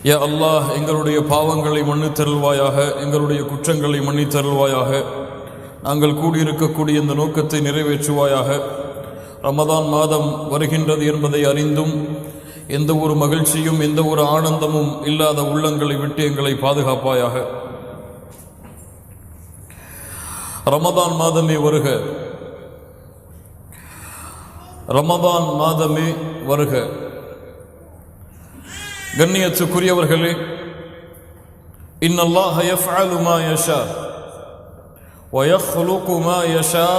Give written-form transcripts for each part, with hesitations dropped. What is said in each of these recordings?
யா அல்லாஹ், எங்களுடைய பாவங்களை மன்னித்தருள்வாயாக, எங்களுடைய குற்றங்களை மன்னித்தருள்வாயாக. நாங்கள் கூடியிருக்கக்கூடிய இந்த நோக்கத்தை நிறைவேற்றுவாயாக. ரமதான் மாதம் வருகின்றது என்பதை அறிந்தும் எந்த ஒரு மகிழ்ச்சியும் எந்த ஒரு ஆனந்தமும் இல்லாத உள்ளங்களை விட்டு எங்களை பாதுகாப்பாயாக. ரமதான் மாதமே வருக, ரமதான் மாதமே வருக. கண்ணியத்துக்குரியவர்களே, இன்னல்லாஹ யஃஅலு மா யஷா வ யഖ்லுகு மா யஷா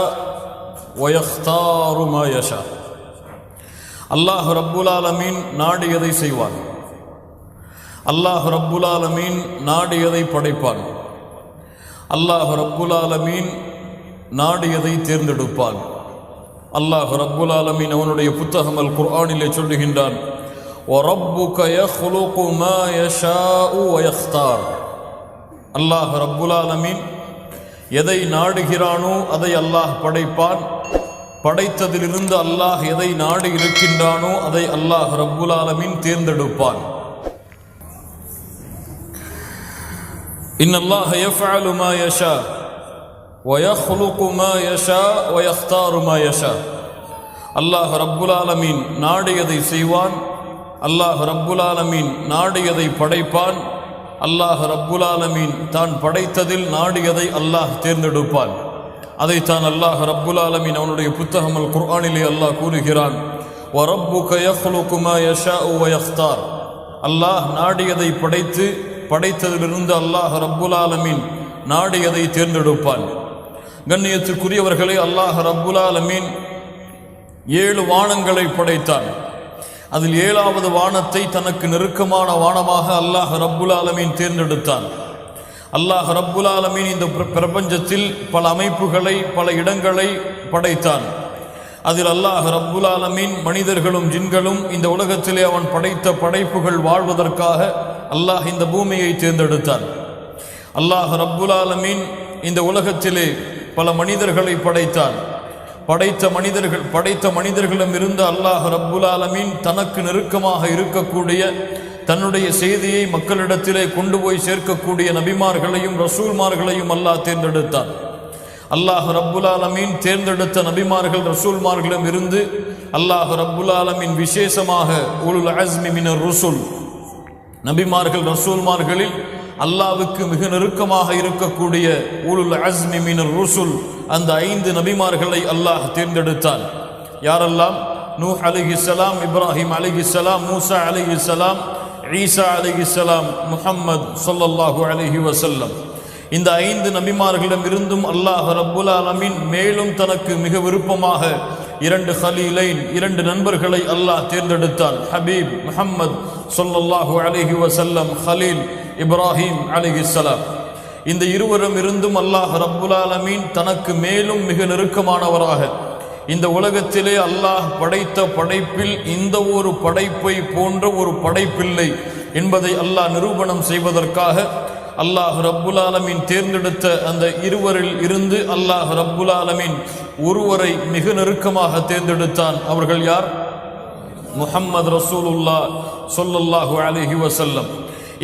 வ யக்தாரு மா யஷா. அல்லாஹ் ரப்புல் ஆலமீன் நாடியதை செய்வான். அல்லாஹ் ரப்புல் ஆலமீன் நாடியதை படைப்பான். அல்லாஹ் ரப்புல் ஆலமீன் நாடியதை தேர்ந்தெடுப்பான். அல்லாஹ் ரப்புல் ஆலமீன் அவனுடைய புத்தகம் அல் குர்ஆனிலே சொல்லுகின்றான், وَرَبُّكَ يَخْلُقُ مَا يَشَاءُ وَيَخْتَارُ. அல்லாஹ் ரப்புல் ஆலமீன் எதை நாடுகிறானோ அதை அல்லாஹ் படைப்பான். படைத்ததிலிருந்து அல்லாஹ் எதை நாடி இருக்கின்றானோ அதை அல்லாஹ் ரப்புல் ஆலமீன் தேர்ந்தெடுப்பான். இன்னல்லாஹ யஃஅலு மா யஷா வ யഖ்லுகு மா யஷா வ யக்தாரு மா யஷா. அல்லாஹ் ரப்புல் ஆலமீன் நாடியதை செய்வான். அல்லாஹ் ரப்புல் ஆலமீன் நாடியதை படைப்பான். அல்லாஹ் ரப்புல் ஆலமீன் தான் படைத்ததில் நாடியதை அல்லாஹ் தேர்ந்தெடுப்பான். அதைத்தான் அல்லாஹ் ரப்புல் ஆலமீன் அவனுடைய புத்தகம் அல் குர்ஆனிலே அல்லாஹ் கூறுகிறான், وَرَبُّكَ يَخْلُقُ مَا يَشَاءُ وَيَخْتَارُ. அல்லாஹ் நாடியதை படைத்ததிலிருந்து அல்லாஹ் ரப்புல் ஆலமீன் நாடியதை தேர்ந்தெடுப்பான். கண்ணியத்துக்குரியவர்களே, அல்லாஹ் ரப்புல் ஆலமீன் 7 வானங்களை படைத்தான். அதில் 7வது வானத்தை தனக்கு நெருக்கமான வானமாக அல்லாஹ் ரப்புல் ஆலமீன் தேர்ந்தெடுத்தான். அல்லாஹ் ரப்புல் ஆலமீன் இந்த பிரபஞ்சத்தில் பல அமைப்புகளை, பல இடங்களை படைத்தான். அதில் அல்லாஹ் ரப்புல் ஆலமீன் மனிதர்களும் ஜின்களும் இந்த உலகத்திலே அவன் படைத்த படைப்புகள் வாழ்வதற்காக அல்லாஹ் இந்த பூமியை தேர்ந்தெடுத்தான். அல்லாஹ் ரப்புல் ஆலமீன் இந்த உலகத்திலே பல மனிதர்களை படைத்தான். படைத்த மனிதர்களும் இருந்து அல்லாஹ் ரப்புல் ஆலமீன் தனக்கு நெருக்கமாக இருக்கக்கூடிய, தன்னுடைய செய்தியை மக்களிடத்திலே கொண்டு போய் சேர்க்கக்கூடிய நபிமார்களையும் ரசூல்மார்களையும் அல்லாஹ் தேர்ந்தெடுத்தான். அல்லாஹ் ரப்புல் ஆலமீன் தேர்ந்தெடுத்த நபிமார்கள் ரசூல்மார்களும் இருந்து அல்லாஹ் ரப்புல் ஆலமீன் விசேஷமாக உலுல் அஸ்மி மினர் ருசுல், நபிமார்கள் ரசூல்மார்களில் அல்லாஹ்வுக்கு மிக நெருக்கமாக இருக்கக்கூடிய உலுல் அஸ்மி மினர் ருசுல், அந்த 5 நபிமார்களை அல்லாஹ் தேர்ந்தெடுத்தான். யாரெல்லாம்? நூஹ் அலைஹிஸ்ஸலாம், இப்ராஹிம் அலைஹிஸ்ஸலாம், மூசா அலைஹிஸ்ஸலாம், ஈசா அலைஹிஸ்ஸலாம், முஹம்மது ஸல்லல்லாஹு அலைஹி வஸல்லம். இந்த 5 நபிமார்களிடம் இருந்தும் அல்லாஹ் ரப்புல் ஆலமீன் மேலும் தனக்கு மிக விருப்பமாக 2 ஹலீலைன், 2 நண்பர்களை அல்லாஹ் தேர்ந்தெடுத்தான். ஹபீப் முஹம்மது ஸல்லல்லாஹு அலைஹி வஸல்லம், ஹலீல் இப்ராஹிம் அலைஹிஸ்ஸலாம். இந்த இருவரும் இருந்தும் அல்லாஹ் ரப்புல் ஆலமீன் தனக்கு மேலும் மிக நெருக்கமானவராக இந்த உலகத்திலே அல்லாஹ் படைத்த படைப்பில் இந்த ஒரு படைப்பை போன்ற ஒரு படைப்பில்லை என்பதை அல்லாஹ் நிரூபணம் செய்வதற்காக அல்லாஹ் ரப்புல் ஆலமீன் தேர்ந்தெடுத்த அந்த இருவரில் இருந்து அல்லாஹ் ரப்புல் ஆலமீன் ஒருவரை மிக நெருக்கமாக தேர்ந்தெடுத்தான். அவர்கள் யார்? முஹம்மது ரசூலுல்லாஹ் ஸல்லல்லாஹு அலைஹி வஸல்லம்.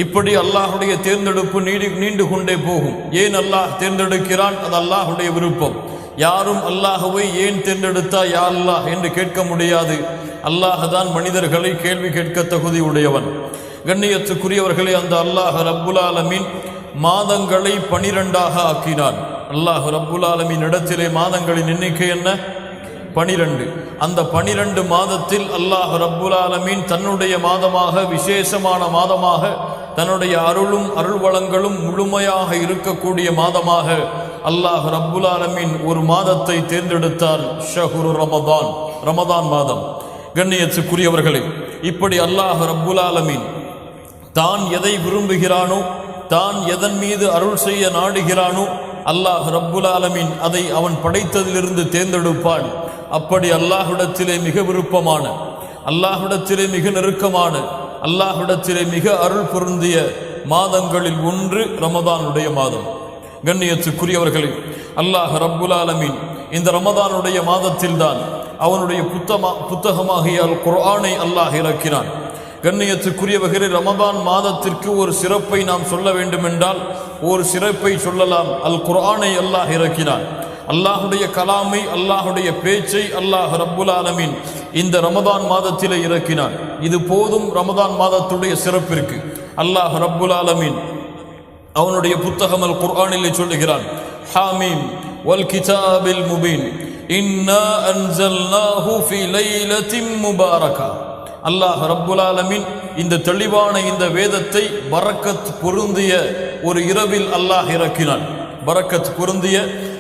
இப்படி அல்லாஹுடைய தேர்ந்தெடுப்பு நீண்டு கொண்டே போகும். ஏன் அல்லாஹ் தேர்ந்தெடுக்கிறான்? அது அல்லாஹுடைய விருப்பம். யாரும் அல்லாஹுவை ஏன் தேர்ந்தெடுத்தா யா அல்லாஹ் என்று கேட்க முடியாது. அல்லாஹ் தான் மனிதர்களை கேள்வி கேட்க தகுதி உடையவன். கண்ணியத்துக்குரியவர்களே, அந்த அல்லாஹ் ரப்புல் ஆலமீன் மாதங்களை 12ஆக ஆக்கினான். அல்லாஹ் ரப்புல் ஆலமீன் இடத்திலே மாதங்களின் எண்ணிக்கை என்ன? 12. அந்த 12 மாதத்தில் அல்லாஹ் ரப்புல் ஆலமீன் தன்னுடைய மாதமாக, விசேஷமான மாதமாக, தன்னுடைய அருளும் அருள் வளங்களும் முழுமையாக இருக்கக்கூடிய மாதமாக அல்லாஹ் ரப்புல் ஆலமீன் ஒரு மாதத்தை தேர்ந்தெடுத்தார். ஷஹ்ரு ரமதான், ரமதான் மாதம். கண்ணியத்துக்குரியவர்களே, இப்படி அல்லாஹ் ரப்புல் ஆலமீன் தான் எதை விரும்புகிறானோ, தான் எதன் மீது அருள் செய்ய நாடுகிறானோ அல்லாஹ் ரப்புல் ஆலமீன் அதை அவன் படைத்ததிலிருந்து தேர்ந்தெடுப்பான். அப்படி அல்லாஹ்விடத்திலே மிக விருப்பமான, அல்லாஹ்விடத்திலே மிக நெருக்கமான, அல்லாஹ்விடத்திலே மிக அருள் பொருந்திய மாதங்களில் ஒன்று ரமதானுடைய மாதம். கண்ணியத்துக்குரியவர்களே, அல்லாஹ் ரப்புல் ஆலமீன் இந்த ரமதானுடைய மாதத்தில் தான் அவனுடைய புத்தகமாகிய அல் குர்ஆனை அல்லாஹ் இறக்கினான். கண்ணியத்துக்குரியவர்களே, ரமதான் மாதத்திற்கு ஒரு சிறப்பை நாம் சொல்ல வேண்டுமென்றால் ஒரு சிறப்பை சொல்லலாம். அல் குர்ஆனை அல்லாஹ் இறக்கினான். அல்லாஹுடைய கலாமை, அல்லாஹுடைய பேச்சை அல்லாஹ் ரப்புல் ஆலமீன் இந்த ரமதான் மாதத்திலே இறக்கினான். இது போதும் ரமதான் மாதத்துடைய சிறப்பிற்கு. அல்லாஹ் ரப்புல் ஆலமீன் அவனுடைய புத்தகம் அல் குர்ஆனிலே சொல்லுகிறான், ஹாமீம் வல் கிதாபில் முபீன் இன்னா அன்ஸல்னாஹு ஃபீ லைலத்தின் முபாரகா. அல்லாஹ் ரப்புல் ஆலமீன் இந்த தெளிவான இந்த வேதத்தை பரக்கத் பொருந்திய ஒரு இரவில் அல்லாஹ் இறக்கினான். பரக்கத் பொருந்திய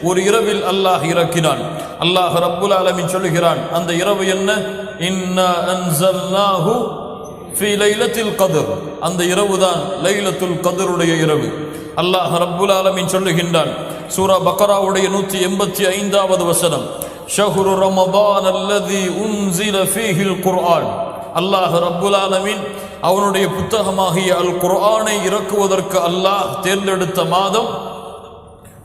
ஒரு இரவில் அல்லாஹ் இறக்கினான். அல்லாஹ் ரப்புல் ஆலமீன் சொல்லுகிறான், அந்த இரவு என்ன? இன்னா அன்ஸல்னாஹு ஃபீ லைலத்தில் கத்ர். அந்த இரவுதான் லைலத்துல் கத்ருடைய இரவு. அல்லாஹ் ரப்புல் ஆலமீன் சொல்லுகின்றான், சூரா பக்ராவுடைய 185வது வசனம், ஷஹ்ரு ரமதான் அல்லதி உன்ஸில ஃபீஹில் குர்ஆன். அல்லாஹ் ரப்புல் ஆலமீன் அவனுடைய புத்தகமாகிய அல் குர்ஆனை இறக்குவதற்கு அல்லாஹ் தேர்ந்தெடுத்த மாதம்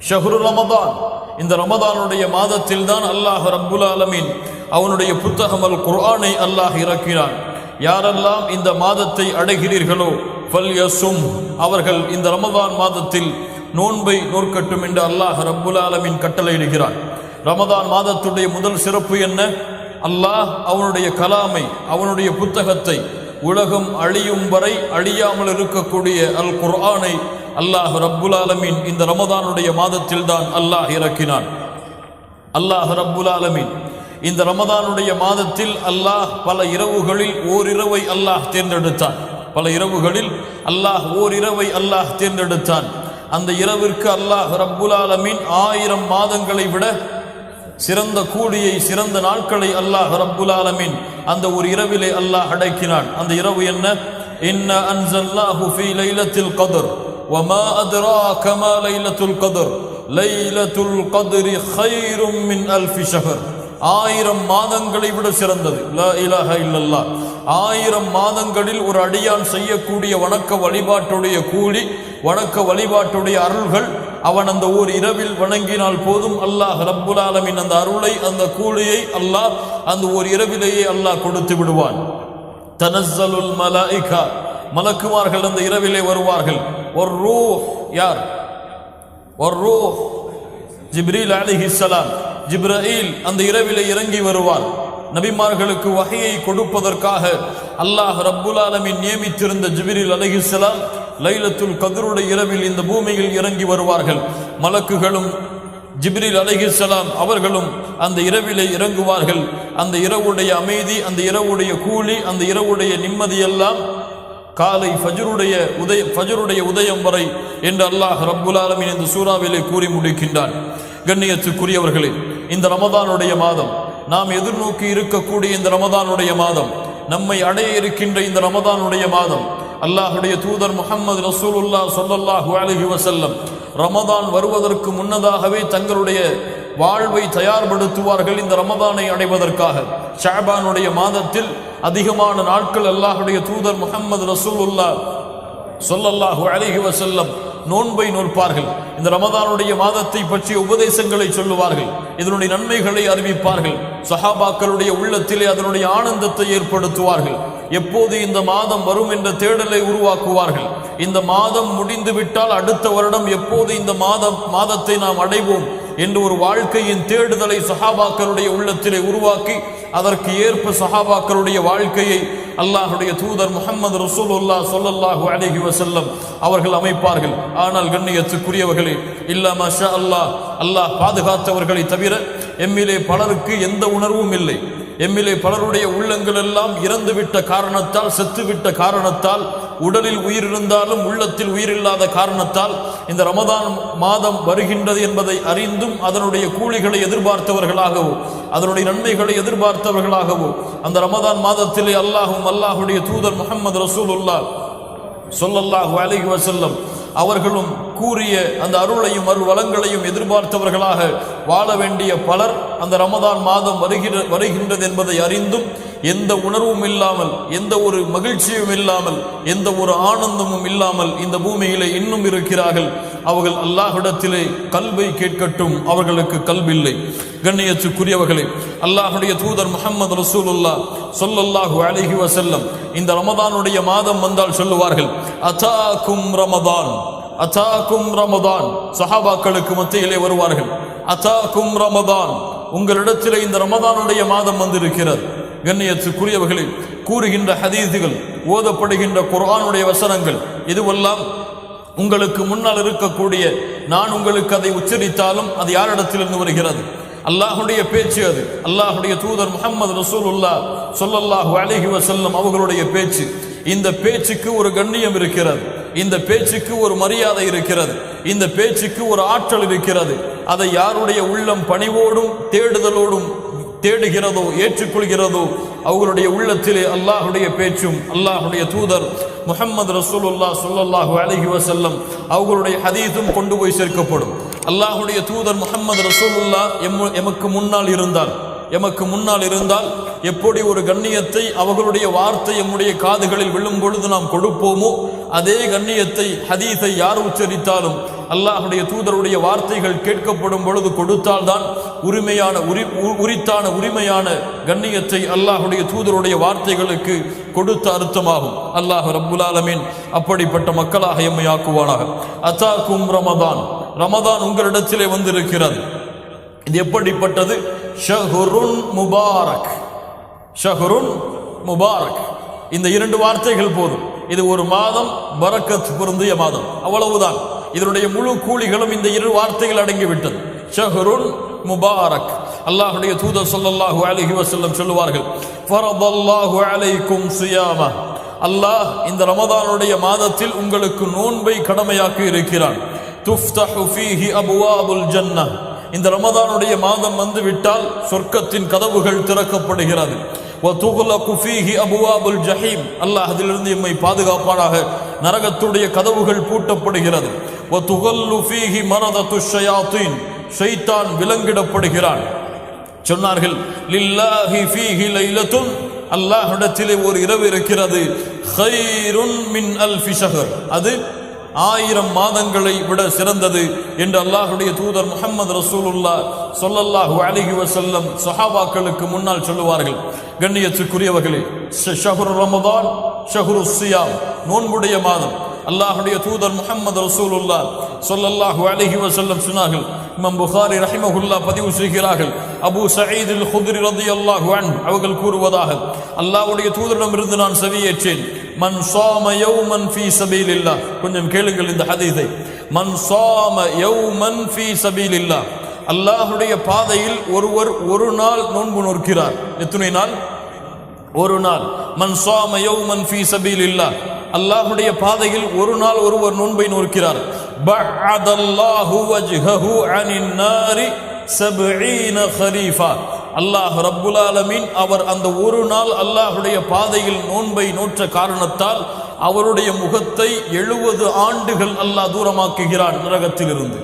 ஷஹ்ரு ரமதான். இந்த ரமதானுடைய மாதத்தில் தான் அல்லாஹ் ரப்புல் ஆலமீன் அவனுடைய புத்தகம் அல் குர்ஆனை அல்லாஹ் இறக்கினான். யாரெல்லாம் இந்த மாதத்தை அடைகிறீர்களோ ஃபல்யஸும், அவர்கள் இந்த ரமதான் மாதத்தில் நோன்பை நோற்கட்டும் என்று அல்லாஹ் ரப்புல் ஆலமீன் கட்டளையிடுகிறான். ரமதான் மாதத்துடைய முதல் சிறப்பு என்ன? அல்லாஹ் அவனுடைய கலாமை, அவனுடைய புத்தகத்தை, உலகம் அழியும் வரை அழியாமல் இருக்கக்கூடிய அல் குர்ஆனை அல்லாஹ் ரப்புல் ஆலமீன் இந்த ரமதானுடைய மாதத்தில் தான் அல்லாஹ் இறக்கினான். அல்லாஹ் ரப்புல் ஆலமீன் இந்த ரமதானுடைய மாதத்தில் அல்லாஹ் பல இரவுகளில் ஓரிரவை அல்லாஹ் தேர்ந்தெடுத்தான். பல இரவுகளில் அல்லாஹ் ஓரிரவை அல்லாஹ் தேர்ந்தெடுத்தான். அந்த இரவிற்கு அல்லாஹ் ரப்புல் ஆலமீன் 1000 மாதங்களை விட சிறந்த கூலியை, சிறந்த நாட்களை அல்லாஹ் ரப்புல் ஆலமீன் அந்த ஒரு இரவிலே அல்லாஹ் அடக்கினான். அந்த இரவு என்ன? இன்னா அன்ஸல்னாஹு ஃபீ லைலத்தில் கத்ர் வமா அத்ராக மா லைலத்துல் கத்ர் லைலத்துல் கத்ரி கைரும் மின் அல்ஃபி ஷஹர். 1000 மாதங்களை விட சிறந்தது. லா இலாஹ இல்லல்லாஹ். 1000 மாதங்களில் ஒரு அடியான் செய்யக்கூடிய வணக்க வழிபாட்டுடைய கூலி, வணக்க வழிபாட்டுடைய அருள்கள் அவன் அந்த ஒரு இரவில் வணங்கினால் போதும் அல்லாஹ் ரப்புல் ஆலமீன் அந்த அருளை, அந்த கூலியை அல்லாஹ் அந்த ஒரு இரவிலேயே அல்லாஹ் கொடுத்து விடுவான். தனஸ்ஸலுல் மலாயிகா, மலக்குமார்கள் அந்த இரவிலே வருவார்கள். ஒரு ரூஹ், யார்? ஒரு ரூஹ் ஜிப்ரீல் அலைஹிஸ்ஸலாம். ஜிப்ரீல் அந்த இரவிலே இறங்கி வருவார். நபிமார்களுக்கு வஹையை கொடுப்பதற்காக அல்லாஹ் ரப்புல் ஆலமீன் நியமித்திருந்த ஜிப்ரீல் அலைஹிஸ்ஸலாம் லைலத்துல் கத்ருடைய இரவில் இந்த பூமியில் இறங்கி வருவார்கள். மலக்குகளும் ஜிப்ரீல் அலைஹிஸ்ஸலாம் அவர்களும் அந்த இரவிலே இறங்குவார்கள். அந்த இரவுடைய அமைதி, அந்த இரவுடைய கூலி, அந்த இரவுடைய நிம்மதியெல்லாம் காலை ஃபஜ்ருடைய உதயம் வரை என்று அல்லாஹ் ரப்புல் ஆலமீன் இந்த சூறாவிலே கூறி முடிக்கின்றான். கண்ணியத்துக்குரியவர்களே, இந்த ரமதானுடைய மாதம், நாம் எதிர்நோக்கி இருக்கக்கூடிய இந்த ரமதானுடைய மாதம், நம்மை அடைய இருக்கின்ற இந்த ரமதானுடைய மாதம், அல்லாஹுடைய தூதர் முஹம்மது ரசூலுல்லாஹ் ஸல்லல்லாஹு அலைஹி வஸல்லம் ரமதான் வருவதற்கு முன்னதாகவே தங்களுடைய வாழ்வை தயார்படுத்துவார்கள் இந்த ரமதானை அடைவதற்காக. ஷஅபானுடைய மாதத்தில் அதிகமான நாட்கள் அல்லாஹுடைய தூதர் முஹம்மது ரசூலுல்லாஹ் ஸல்லல்லாஹு அலைஹி வஸல்லம் நோன்பை நோற்பார்கள். இந்த ரமதானுடைய மாதத்தை பற்றிய உபதேசங்களை சொல்லுவார்கள், இதனுடைய நன்மைகளை அறிவிப்பார்கள். சஹாபாக்களுடைய உள்ளத்திலே அதனுடைய ஆனந்தத்தை ஏற்படுத்துவார்கள். எப்போது இந்த மாதம் வரும் என்ற தேடலை உருவாக்குவார்கள். இந்த மாதம் முடிந்து விட்டால் அடுத்த வருடம் எப்போது இந்த மாதத்தை நாம் அடைவோம் என்று ஒரு வாழ்க்கையின் தேடுதலை சஹாபாக்களுடைய உள்ளத்திலே உருவாக்கி அதற்கு ஏற்ப சஹாபாக்களுடைய வாழ்க்கையை அல்லாஹுடைய தூதர் முஹம்மது ரசூலுல்லாஹ் ஸல்லல்லாஹு அலைஹி வஸல்லம் அவர்கள் அமைப்பார்கள். ஆனால் கண்ணியத்துக்குரியவர்களே, இல்லா மாஷா அல்லாஹ், அல்லாஹ் பாதுகாத்தவர்களை தவிர எம்மிலே பலருக்கு எந்த உணர்வும் இல்லை. எம்மிலே பலருடைய உள்ளங்கள் எல்லாம் இறந்துவிட்ட காரணத்தால், செத்துவிட்ட காரணத்தால், உடலில் உயிர் இருந்தாலும் உள்ளத்தில் உயிர் இல்லாத காரணத்தால் இந்த ரமதான் மாதம் வருகின்றது என்பதை அறிந்தும் அதனுடைய கூலிகளை எதிர்பார்த்தவர்களாகவோ, அதனுடைய நன்மைகளை எதிர்பார்த்தவர்களாகவோ அந்த ரமதான் மாதத்திலே அல்லாஹும் அல்லாஹுடைய தூதர் முஹம்மது ரசூலுல்லாஹ் ஸல்லல்லாஹு அலைஹி வஸல்லம் அவர்களும் கூறிய அந்த அருளையும் அருள் வளங்களையும் எதிர்பார்த்தவர்களாக வாழ வேண்டிய பலர் அந்த ரமதான் மாதம் வருகின்றது என்பதை அறிந்தும் எந்த உணர்வும் இல்லாமல், எந்த ஒரு மகிழ்ச்சியும் இல்லாமல், எந்த ஒரு ஆனந்தமும் இல்லாமல் இந்த பூமியிலே இன்னும் இருக்கிறார்கள். அவர்கள் அல்லாஹ்விடத்திலே கல்வை கேட்கட்டும், அவர்களுக்கு கல்வில்லை. கண்ணியத்துக்குரியவர்களே, அல்லாஹ்வுடைய தூதர் முஹம்மது ரசூலுல்லாஹ் ஸல்லல்லாஹு அலைஹி வஸல்லம் இந்த ரமதானுடைய மாதம் வந்தால் சொல்லுவார்கள், அதாக்கும் ரமதான், அதாக்கும் ரமதான். சஹாபாக்களுக்கு மத்தியிலே வருவார்கள், அதாக்கும் ரமதான், உங்களிடத்திலே இந்த ரமதானுடைய மாதம் வந்திருக்கிறது. கண்ணியத்துக்குரியவர்களே, கூறுகின்ற ஹதீஸுகள், ஓதப்படுகின்ற குர்ஆனுடைய வசனங்கள், இதுவெல்லாம் உங்களுக்கு முன்னால் இருக்கக்கூடிய நான் உங்களுக்கு அதை உச்சரித்தாலும் அது யாரிடத்திலிருந்து வருகிறது? அல்லாஹுடைய பேச்சு. அது அல்லாஹுடைய தூதர் முஹம்மது ரசூலுல்லாஹ் ஸல்லல்லாஹு அலைஹி வஸல்லம் அவர்களுடைய பேச்சு. இந்த பேச்சுக்கு ஒரு கண்ணியம் இருக்கிறது, இந்த பேச்சுக்கு ஒரு மரியாதை இருக்கிறது, இந்த பேச்சுக்கு ஒரு ஆற்றல் இருக்கிறது. அதை யாருடைய உள்ளம் பணிவோடும் தேடுதலோடும் தேடுகிறதோ ஏற்றுக்கொள்கிறதோ அவர்களுடைய உள்ளத்திலே அல்லாஹுடைய பேச்சும் அல்லாஹுடைய தூதர் முஹம்மது ரசூலுல்லாஹ் ஸல்லல்லாஹு அலைஹி வஸல்லம் அவர்களுடைய ஹதீஸும் கொண்டு போய் சேர்க்கப்படும். அல்லாஹுடைய தூதர் முஹம்மது ரசூலுல்லாஹ் எமக்கு முன்னால் இருந்தால் எப்படி ஒரு கண்ணியத்தை அவர்களுடைய வார்த்தை நம்முடைய காதுகளில் விழும் பொழுது நாம் கொடுப்போமோ அதே கண்ணியத்தை ஹதீஸை யார் உச்சரித்தாலும் அல்லாஹுடைய தூதருடைய வார்த்தைகள் கேட்கப்படும் பொழுது கொடுத்தால்தான் உரிமையான கண்ணியத்தை அல்லாஹுடைய தூதருடைய வார்த்தைகளுக்கு கொடுத்த அர்த்தமாகும். அல்லாஹ் ரப்புல் ஆலமீன் அப்படிப்பட்ட மக்களாக எம்மை ஆக்குவானாக. அதாக்கும் ரமதான், ரமதான் உங்களிடத்திலே வந்திருக்கிறது. இது எப்படிப்பட்டது? ஷஹ்ருன் முபாரக், ஷஹ்ருன் முபாரக். இந்த இரண்டு வார்த்தைகள் போதும். இது ஒரு மாதம், பரக்கத் பொருந்திய மாதம், அவ்வளவுதான். இதனுடைய முழு கூலிகளும் இந்த இரு வார்த்தைகள் அடங்கிவிட்டது. ஷஹ்ருன் முபாரக். அல்லாஹ்வுடைய தூதர் ஸல்லல்லாஹு அலைஹி வஸல்லம் சொல்லுவார்கள், ஃபரதல்லாஹு அலைக்கும் ஸியாமா, அல்லாஹ் இந்த ரமதானுடைய மாதத்தில் உங்களுக்கு நோன்பை கடமையாக்கி இருக்கிறான். துஃப்தஹு ஃபீஹி அப்வாபுல் ஜன்னah, இந்த ரமதானுடைய மாதம் வந்து விட்டால் சொர்க்கத்தின் கதவுகள் திறக்கப்படுகிறது. வதுக்லகு ஃபீஹி அப்வாபுல் ஜஹீம், அல்லாஹ் அதிலிருந்து எம்மை பாதுகாப்பானாக, நரகத்துடைய கதவுகள் பூட்டப்படுகிறது. வதுகல்லு ஃபீஹி மரதத்துஷ் ஷயாத்தீன், ஷைத்தான் விலங்கிடப்படுகிறான். சொன்னார்கள், லில்லாஹி ஃபீஹி லைலத்துன், அல்லாஹ்விடத்திலே ஒரு இரவு இருக்கிறது, கைருன் மின் அல்ஃபி ஷஹர், அது 1000 மாதங்களை விட சிறந்தது என்று அல்லாஹுடைய தூதர் முஹம்மது ரசூலுல்லாஹ் ஸல்லல்லாஹு அலைஹி வஸல்லம் சஹாபாக்களுக்கு முன்னால் சொல்லுவார்கள். கண்ணியத்துக்குரியவர்களே, ஷஹ்ரு ரமதான் ஷஹ்ரு ஸியாம், நோன்புடைய மாதம். அல்லாஹுடைய தூதர் முஹம்மது ரசூலுல்லாஹ் ஸல்லல்லாஹு அலைஹி வஸல்லம் சொன்னார்கள். இமாம் புகாரி ரஹிமஹுல்லாஹ் பதிவு செய்கிறார்கள், அபூ சயீத் அல் குத்ரி ரலியல்லாஹு அன்ஹு அவர்கள் கூறுவதாக, அல்லாஹ்வுடைய தூதரிடமிருந்து நான் செவியேற்றேன், மன் ஸாம யௌமன் ஃபீ சபீலில்லாஹ், கொஞ்சம் கேளுங்கள் இந்த ஹதீஸை, மன் ஸாம யௌமன் ஃபீ சபீலில்லாஹ், அல்லாஹ்வுடைய பாதையில் ஒருவர் ஒரு நாள் நோன்பு நோக்கிறார். எத்தனை நாள்? ஒரு நாள். மன் ஸாம யௌமன் ஃபீ சபீலில்லாஹ், அல்லாஹ்வுடைய பாதையில் ஒரு நாள் ஒருவர் நோன்பை நோக்கிறார். பஅதல்லாஹு வஜ்ஹஹு அனின் நாரி 70 கரீஃபா, அல்லாஹ் ரப்புல் ஆலமீன் அவர் அந்த ஒரு நாள் அல்லாஹ்வுடைய பாதையில் நோன்பை நோற்ற காரணத்தால் அவருடைய முகத்தை 70 ஆண்டுகள் அல்லாஹ் தூரமாக்குகிறான் நரகத்திலிருந்து.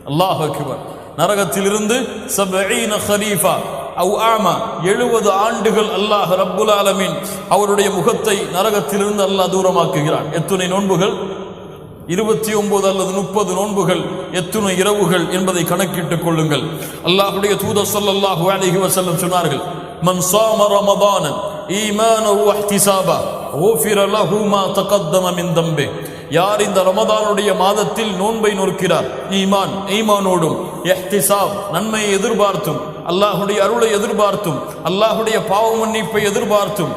அல்லாஹ் அக்பர். நரகத்திலிருந்து 70 கரீஃபா அவ் ஆமா, 70 ஆண்டுகள் அல்லாஹ் ரப்புல் ஆலமீன் அவருடைய முகத்தை நரகத்திலிருந்து அல்லாஹ் தூரமாக்குகிறான். எத்துணை நோன்புகள்? 29 அல்லது 30 நோன்புகள். எத்துணை இரவுகள் என்பதை கணக்கிட்டுக் கொள்ளுங்கள். அல்லாஹ்வுடைய தூதர் ஸல்லல்லாஹு அலைஹி வஸல்லம் சொன்னார்கள், மன் ஸாம ரமதான ஈமானன் வ இஹ்திசாபா குஃபிர லஹு மா தகத்தம மின் தம்பி, யார் இந்த ரமதானுடைய மாதத்தில் நோன்பை நோக்கிறார், ஈமானோடும், இஹ்திசாப் நன்மையை எதிர்பார்த்தும், அல்லாஹ்வுடைய அருளை எதிர்பார்த்தும், அல்லாஹ்வுடைய பாவ மன்னிப்பை எதிர்பார்த்தும்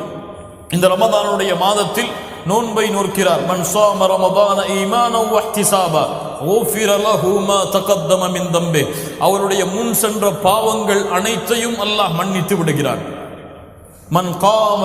இந்த ரமதானுடைய மாதத்தில் நோன்பை நோக்கிறார், மன் ஸாம ரமதான ஈமானன் வ இஹ்திசாபா குஃபிர லஹு மா தகத்தம மின் தம்பி, அவருடைய முன் சென்ற பாவங்கள் அனைத்தையும் அல்லாஹ் மன்னித்து விடுகிறான். மன் காம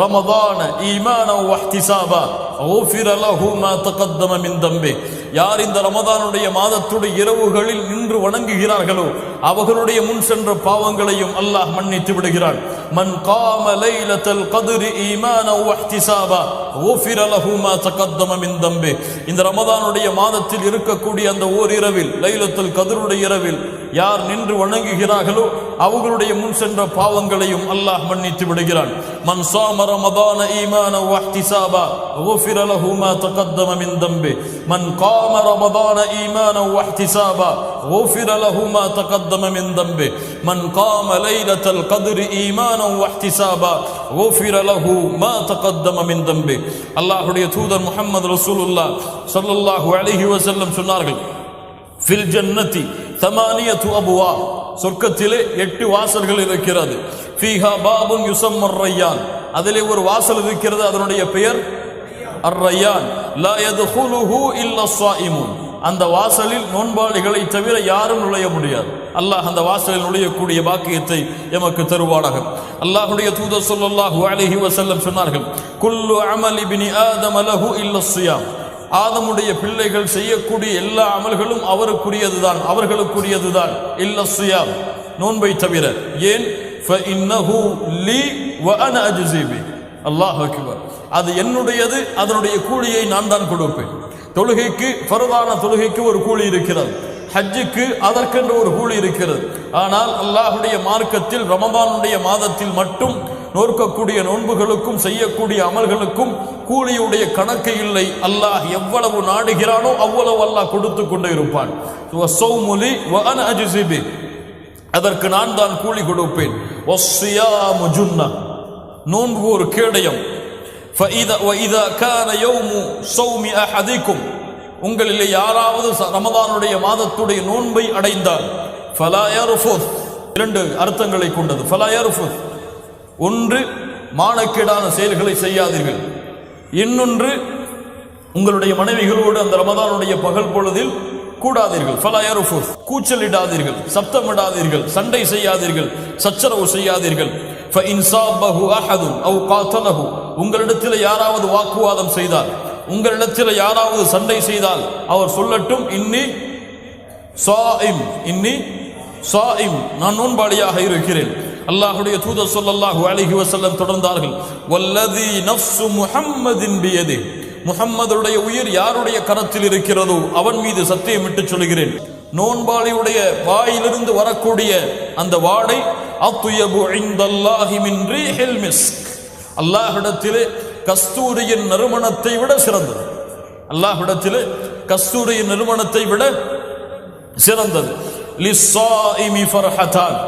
ரமதான ஈமானன் வ இஹ்திசாபா குஃபிர லஹு மா தகத்தம மின் தம்பி, யார் இந்த ரமதானுடைய மாதத்துடைய இரவுகளில் நின்று வணங்குகிறார்களோ அவர்களுடைய முன் சென்ற பாவங்களையும் அல்லாஹ் மன்னித்து விடுகிறான். மன் காம லைலத்தல் கத்ரி ஈமானன் வ இஹ்திசாபா குஃபிர லஹு மா தகத்தம மின் தம்பி, இந்த ரமதானுடைய மாதத்தில் இருக்கக்கூடிய அந்த ஓரிரவில், லைலத்துல் கத்ருடைய இரவில் யார் நின்று வணங்குகிறார்களோ அவர்களுடைய முன் சென்ற பாவங்களையும் அல்லாஹ் மன்னித்து விடுகிறான். மன் ஸாம ரமதான ஈமானன் வ இஹ்திசாபா குஃபிர லஹு மா தகத்தம மின் தம்பி, மன் காம ரமதான ஈமானன் வ இஹ்திசாபா غفر له ما تقدم من ذنبه من قام ليلة القدر إيمانا واحتسابا غفر له ما تقدم من ذنبه. அல்லாஹ்வுடைய தூதர் முஹம்மது ரசூலுல்லாஹ் ஸல்லல்லாஹு அலைஹி வஸல்லம் சொன்னார்கள், ஃபில் ஜன்னதி தமானியத்து அபுவாப், சொர்க்கத்திலே 8 வாசல்கள் இருக்கிறது. ஃபீஹா பாபுன் யுஸம்ம ரையான், அதிலே ஒரு வாசல் இருக்கிறது, அதனுடைய பெயர் அர்-ரையான். லா யதுகுலுஹு இல்லா ஸாயிமுன், அந்த வாசலில் நோன்பாளிகளை தவிர யாரும் நுழைய முடியாது. அல்லாஹ் அந்த வாசலில் நுழையக்கூடிய பாக்கியத்தை எமக்கு தருவானாக. அல்லாஹ்வுடைய தூதர் ஸல்லல்லாஹு அலைஹி வஸல்லம் சொன்னார்கள், குல்லு அமலி இப்னி ஆதம லஹு இல்லா ஸியாம், ஆதமுடைய பிள்ளைகள் செய்யக்கூடிய எல்லா அமல்களும் அவருக்குரியதுதான், அவர்களுக்குரியதுதான். இல்லா ஸியாம், நோன்பை தவிர. ஏன்? ஃபஇன்னஹு லீ வ அனா அஜ்ஸி பி. அல்லாஹ் அக்பர். அது என்னுடையது, அதனுடைய கூலியை நான் தான் கொடுப்பேன். தொழுகைக்கு, ஃபர்தான தொழுகைக்கு ஒரு கூலி இருக்கிறது, ஹஜ்ஜுக்கு அதற்கென்று ஒரு கூலி இருக்கிறது. ஆனால் அல்லாஹ்வுடைய மார்க்கத்தில் ரமதானுடைய மாதத்தில் மட்டும் நோக்கக்கூடிய நோன்புகளுக்கும் செய்யக்கூடிய அமல்களுக்கும் கூலியுடைய கணக்கு இல்லை. அல்லாஹ் எவ்வளவு நாடுகிறானோ அவ்வளவு அல்லாஹ் கொடுத்து கொண்டே இருப்பான். அதற்கு நான் தான் கூலி கொடுப்பேன். நோன்பு ஒரு கேடயம். உங்களிலே யாராவது ரமதானுடைய மாதத்துடைய நோன்பை அடைந்தால், இரண்டு அர்த்தங்களை கொண்டது. ஒன்று, மானக்கேடான செயல்களை செய்யாதீர்கள். இன்னொன்று, உங்களுடைய மனைவிகளோடு அந்த ரமதானுடைய பகல் பொழுதில் கூடாதீர்கள். கூச்சலிடாதீர்கள், சப்தமிடாதீர்கள், சண்டை செய்யாதீர்கள், சச்சரவு செய்யாதீர்கள். உங்களிடத்தில் யாராவது வாக்குவாதம் செய்தால், உங்களிடத்தில் யாராவது சண்டை செய்தால் அவர் சொல்லட்டும், இன்னி சாயிம், நான் நோன்பாளியாக இருக்கிறேன். அல்லாஹ்வுடைய தூதர் ஸல்லல்லாஹு அலைஹி வஸல்லம் தொடர்ந்தார்கள், வல்லதி நஃப்சு முஹம்மதின் பியதிஹி, முஹம்மதுடைய உயிர் யாருடைய கரத்தில் இருக்கிறதோ அவன் மீது சத்தியமிட்டு சொல்கிறேன், நோன்பாளியுடைய வாயிலிருந்து வரக்கூடிய அந்த வாடை அத்யபு இன்தல்லாஹி மின் ரீஹில் மிஸ்க், அல்லாஹ்விடத்திலே கஸ்தூரியின் நறுமணத்தை விட சிறந்தது. அல்லாஹ்விடத்திலே கஸ்தூரியின் நறுமணத்தை விட சிறந்தது. லிஸ்ஸாயிமி ஃபர்ஹதான்,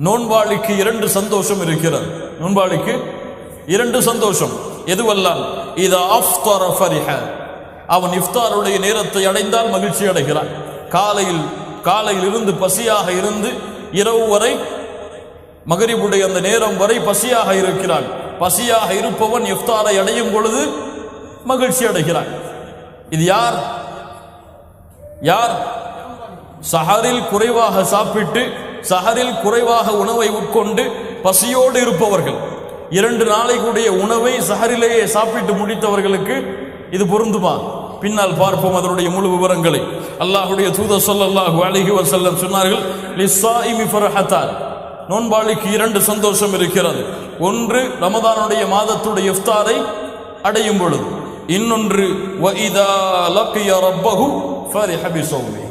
நோன்பாளிக்கு 2 சந்தோஷம் இருக்கிறது. நோன்பாளிக்கு 2 சந்தோஷம். எதுவெல்லாம்? இதா அஃப்தர ஃபரிஹ, அவன் இஃப்தாருடைய நேரத்தை அடைந்தால் மகிழ்ச்சி அடைகிறான். காலையில் இருந்து பசியாக இருந்து இரவு வரை, மகரிபுடைய அந்த நேரம் வரை பசியாக இருக்கிறான். பசியாக இருப்பவன் இஃப்தாரை அடையும் பொழுது மகிழ்ச்சி அடைகிறான். இது யார்? சஹரில் குறைவாக சாப்பிட்டு, சஹரில் குறைவாக உணவை உட்கொண்டு பசியோடு இருப்பவர்கள். 2 நாளைக்குடைய உணவை சஹரிலேயே சாப்பிட்டு முடித்தவர்களுக்கு இது பொருந்துமா? பின்னால் பார்ப்போம் அதனுடைய முழு விவரங்களை. அல்லாஹ்வுடைய தூதர் ஸல்லல்லாஹு அலைஹி வஸல்லம் சொன்னார்கள், லிஸ்ஸாயிமி ஃபர்ஹதான், நோன்பாளிக்கு 2 சந்தோஷம் இருக்கிறது. ஒன்று, ரமதானுடைய மாதத்துடைய இஃப்தாரை அடையும் பொழுது. இன்னொன்று, வஇதா லக்கிய ரப்பஹு ஃபரிஹ பிஸௌமி,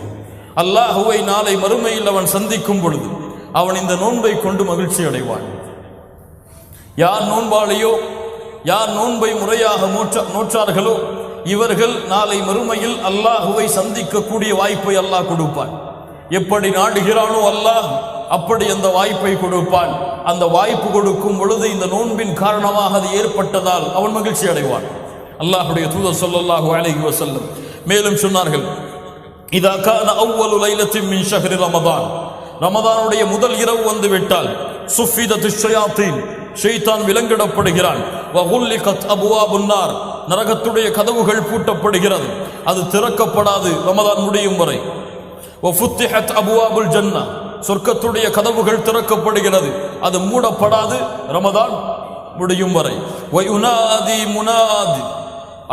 அல்லாஹ்வை நாளை மறுமையில் அவன் சந்திக்கும் பொழுது அவன் இந்த நோன்பை கொண்டு மகிழ்ச்சி அடைவான். யார் நோன்பாளியோ, யார் நோன்பை முறையாக நோற்றார்களோ, இவர்கள் நாளை மறுமையில் அல்லாஹுவை சந்திக்கக்கூடிய வாய்ப்பை அல்லாஹ் கொடுப்பான். எப்படி நாடுகிறானோ அல்லாஹ் அப்படி அந்த வாய்ப்பை கொடுப்பான். அந்த வாய்ப்பு கொடுக்கும் பொழுது இந்த நோன்பின் காரணமாக அது ஏற்பட்டதால் அவன் மகிழ்ச்சி அடைவான். அல்லாஹ்வுடைய தூதர் ஸல்லல்லாஹு அலைஹி வஸல்லம் மேலும் சொன்னார்கள், இதா கான அவ்வலு லைலத்தின் மின் ஷஹ்ரி ரமதான், ரமதானுடைய முதல் இரவு வந்து விட்டால், சுஃபிதத்து ஷயாத்தீன், ஷைத்தான் விலங்கிடப்படுகிறான். வகுல்லிகத் அபுவாபுன் நார், நரகத்துடைய கதவுகள் பூட்டப்படுகிறது, அது திறக்கப்படாது ரமதான் முடியும் வரை. வஃபுத்திஹத் அபுவாபுல் ஜன்னா, சொர்க்கத்துடைய கதவுகள் திறக்கப்படுகிறது, அது மூடப்படாது ரமதான் முடியும் வரை. வயுனாதி முனாதி,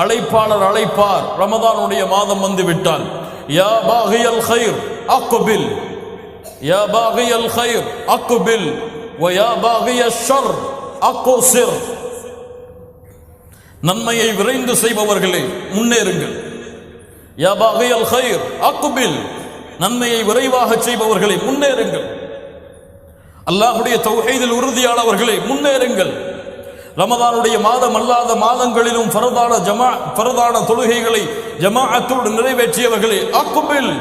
அழைப்பாளர் அழைப்பார், ரமதானுடைய மாதம் வந்து விட்டால், யா பாகியல் கைர் அக்பில், யா பாகியல் கைர் அக்பில் வ யா பாகியஷ் ஷர் அக்ஸிர், நன்மையை விரைந்து செய்பவர்களே முன்னேறுங்கள். யா பாகியல் கைர் அக்பில், நன்மையை விரைவாக செய்பவர்களை முன்னேறுங்கள். அல்லாஹ்வுடைய தௌஹீதில் உறுதியானவர்களை முன்னேறுங்கள். ரமதானுடைய மாதம் அல்லாத மாதங்களிலும் ஃபரதான தொழுகைகளை ஜமாஅத்தோடு நிறைவேற்றியவர்களே, அக்பில்,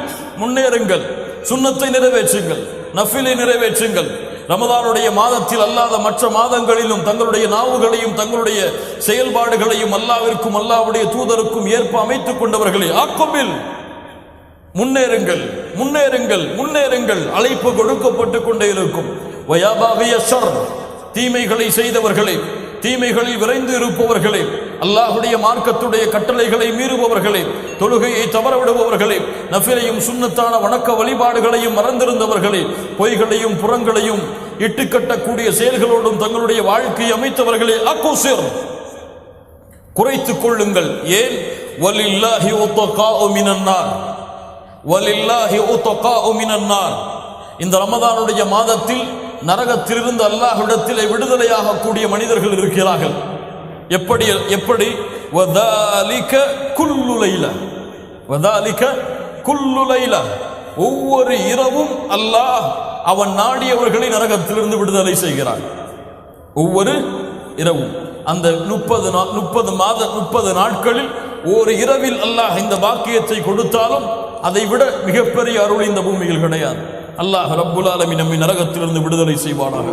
முன்னேறுங்கள், சுன்னத்தை நிறைவேற்றுங்கள், நஃபிலை நிறைவேற்றுங்கள். ரமதானுடைய மாதத்தில் அல்லாத மற்ற மாதங்களிலும் தங்களுடைய நாவுகளையும் தங்களுடைய செயல்பாடுகளையும் அல்லாவிற்கும் அல்லாவுடைய தூதருக்கும் ஏற்ப அமைத்துக் கொண்டவர்களே, அக்பில், முன்னேறுங்கள், முன்னேறுங்கள், முன்னேறுங்கள். அழைப்பு கொடுக்கப்பட்டு கொண்டே இருக்கும். வயாபாகிய ஷர், தீமைகளை செய்தவர்களே, தீமைகளில் விரைந்து இருப்பவர்களே, அல்லாஹுடைய மார்க்கத்துடைய கட்டளைகளை மீறுபவர்களே, தொழுகையை தவறவிடுபவர்களே, நஃபிலையும் சுன்னத்தான வணக்க வழிபாடுகளையும் மறந்திருந்தவர்களே, பொய்களையும் புறங்களையும் இட்டுக்கட்டக்கூடிய செயல்களோடும் தங்களுடைய வாழ்க்கையை அமைத்தவர்களே, அக்குசிர், குறைத்துக் கொள்ளுங்கள். ஏன்? வலில்லாஹி உத்தகாஉ மினன்னார், வலில்லாஹி உத்தகாஉ மினன்னார். இந்த ரமதானுடைய மாதத்தில் நரகத்திலிருந்து அல்லாஹ்விடத்திலே விடுதலையாக கூடிய மனிதர்கள் இருக்கிறார்கள். எப்படி எப்படி? வதாலிக குல்லு லைலா, வதாலிக குல்லு லைலா. ஒவ்வொரு இரவும் அல்லாஹ் அவன் நாடியவர்களை நரகத்திலிருந்து விடுதலை செய்கிறான். ஒவ்வொரு இரவும் அந்த 30 நாட்களில் ஒரு இரவில் அல்லாஹ் இந்த பாக்கியத்தை கொடுத்தாலும் அதை விட மிகப்பெரிய அருள் இந்த பூமியில் கிடையாது. அல்லாஹ் ரப்புல் ஆலமீன் நம்மை நரகத்திலிருந்து விடுதலை செய்வானாக.